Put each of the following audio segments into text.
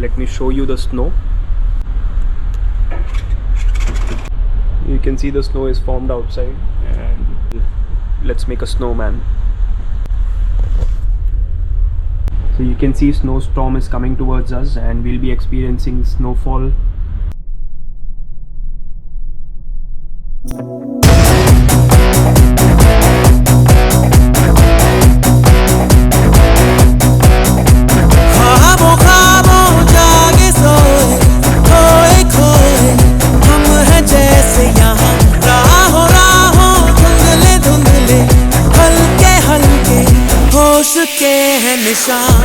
let me show you the snow. You can see the snow is formed outside and let's make a snowman. So you can see snowstorm is coming towards us and we'll be experiencing snowfall.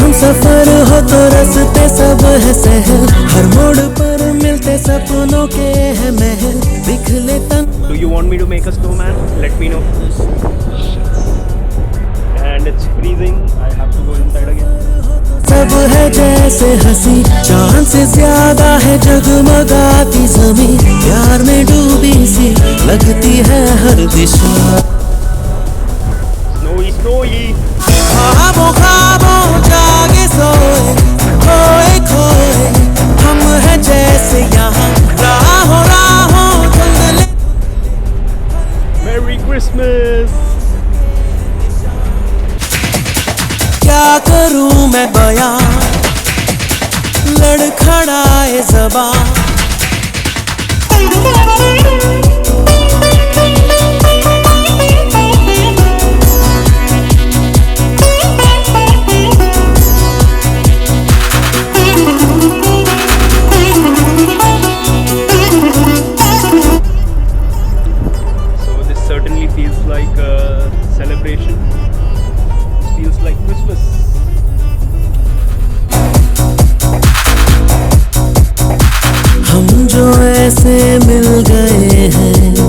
हम सफर हो तो रास्ते सब है सहल, हर मोड़ पर मिलते सपनों के है महल, बिखले तन. Do you want me to make a snowman? Let me know. And it's freezing. I have to go inside again. सब है जैसे हंसी, चांद से ज्यादा है जगमगाती ज़मीं, प्यार में डूबी सी लगती है हर दिशा. Snowy, snowy. ख्वाबों ख्वाबों जागे सोए खोए खोए, हम है जैसे यहाँ राहों राहों धुंधले. Merry Christmas. क्या करूं मैं बयां, लड़खड़ाए ज़बां. So this certainly feels like a celebration. It feels like Christmas. हम जो ऐसे मिल गए हैं